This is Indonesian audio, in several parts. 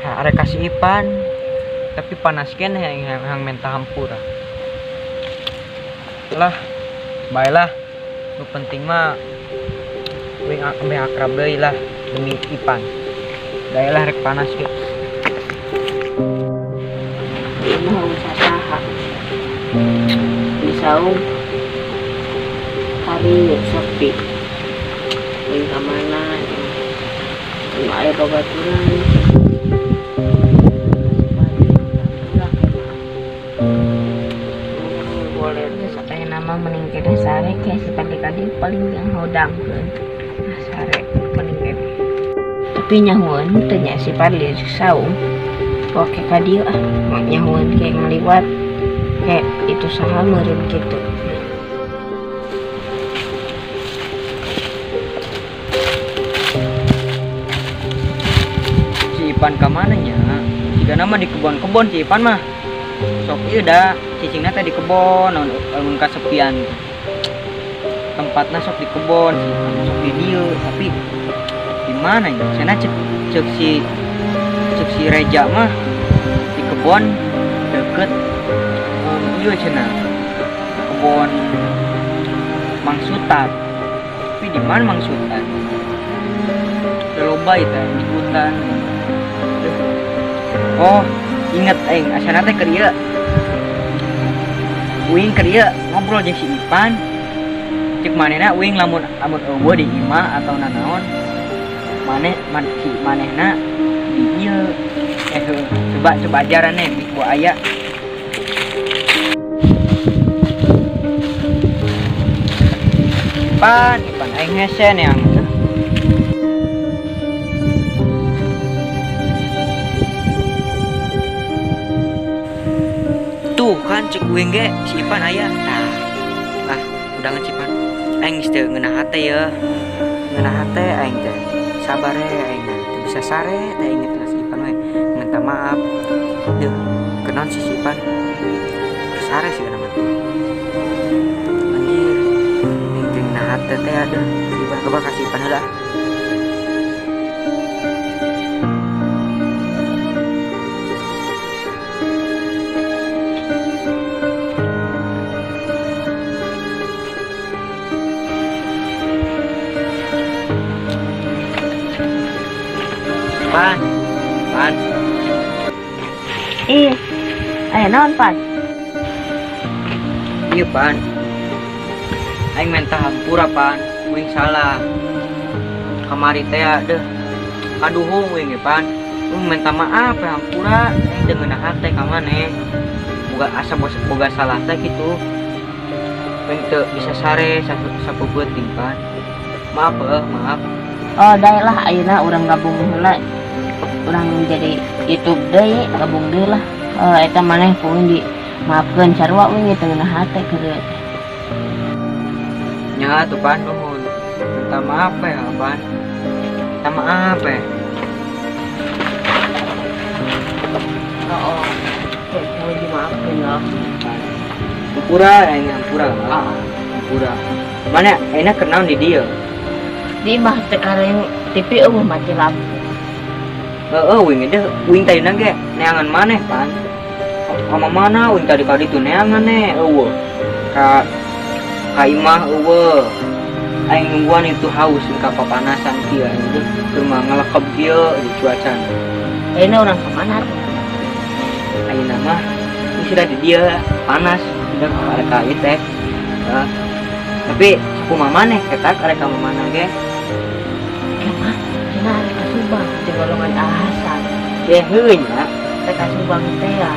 Ada kasih Ipan, tapi panas kan yang minta hampura. Lah, baiklah. Lu penting mah wing ambe akrab deui lah demi Ipan. Dayalah rek panas ge. Mau usaha disaung hari sepi main kemana cuma air babaturan boleh sampai nama meningkat sare kayak seperti tadi paling yang hodang kan sare meningkat tapi nyahuan tanya si Parli saung oke kadio nyahuan kayak ngeliwat kayak itu saha meureun gitu. Si Ipan ka mana nya? Jika nama di kebon-kebon si Ipan mah. Sok ieu da, cicingna teh di kebon, lamun kasepian. Tempatna sok di kebon, si Ipan sok di dieu, tapi di mana nya? Cenah cek si Reja mah di kebon deket ieu cenah. Kebon Mang Sutat. Tapi di mana Mang Sutat? Loba itu di hutan. Oh, inget aing asana teh keur ieu. Uing keur ieu ngobrol jeung si Ipan. Cek manehna uing lamun eueuh di imah atau nanaon. Manehna di ieu. Coba ajarannya di gua aya. Ipan aing hesen yang tuh kan cek uing ge si Ipan aya. Nah, udah ngecipan. Aing geus teu ngeunah hate ya. Ngeunah hate aing teh. Sabar aing teh bisa sare teh inget si Ipan we. Minta maaf. Duh, kenaon si Ipan? Sare sih kana mah. Anjir. Aing teh ngeunah hate teh ada. Si Ipan coba kasih Ipan heula. Pan. Ayo naon Pan? Iya Pan. Aing minta hampura Pan. Uing salah. Kamari teh deh. Kaduhung uing ge Pan. Uing minta maaf ya hampura. Aing teu ngeunah hate ka maneh. Boga salah teh kitu. Uing teu bisa sare sapeubeting Pan. Maaf maaf. Oh dayalah ayeuna urang gabung heula. Urang jadi YouTube deui gabung deui lah. Eta maneh pun di maafkeun sarua we teu ngeunah hate keur. Nya tuh Pan nuhun. Minta maaf ya Pan. Minta maaf ya. Oh. Mau dimaafkeun lah. Hampura aing hampura. Hampura. Mana enak kenaon di dieu? Di mah teh kareng TV eueuh mati lampu. Uing tadi nage neangan maneh Pan. Kama mana uing tadi tuh neangan eueuh. Ka imah eueuh. Aing nungguan itu haus ka papanasan kieu anjing. Keur mah ngalekep kieu di cuacan. Ayeuna urang ka mana? Ayeuna mah sudah di dia panas udah ka ieu teh. Tapi kumaha maneh ketak arek ka mana ge? Kemah? Cenah arek ka Subang di golongan Ahasan. Ya heuh nya. Arek ka Subang teh ya.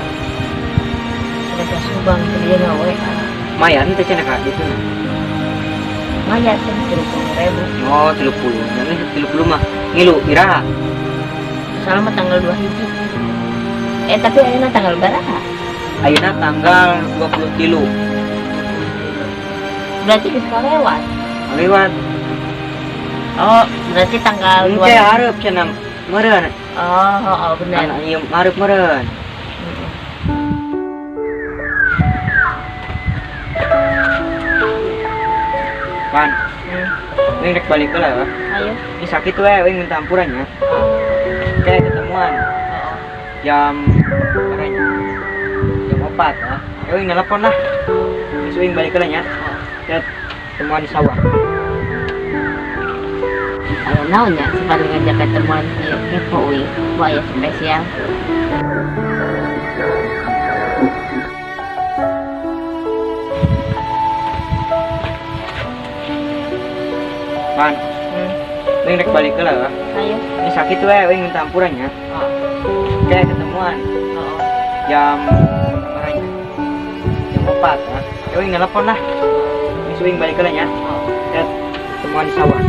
Arek ka Subang teh dia we. Mayan teh cenah ka ditu. Maya teh 30.000. Oh, 30. Nami 30 mah ngilu iraha. Selama tanggal 2 hiji. Tapi ayeuna tanggal berapa? Ayeuna tanggal 23. Berarti geus lewat. Lewat. Oh, berarti tanggal 2. Teh hareup cenah meureun. Oh, benar. Ieu hareup meureun. Pan. Ini rek balik lah ya. Ayo. Ini sakit we, minta ampurannya. Kayak ketemuan. jam berapa? Jam 4 ah. Wing nelpon lah. Terus Wing balik ke ya. Kita temuan di sawah. Ayo naonnya si paling ngajak ketemuan ieu kepo euy. Wah ya spesial. Pan. Wing rek balik ke lah. Ayo. Ini sakit Wing minta ampurannya. Oh. Kayak ketemuan Oh. jam berapa? Jam 4 ah. Wing nelpon lah. Terus Wing balik ke ya. Oh. Kita temuan di sawah.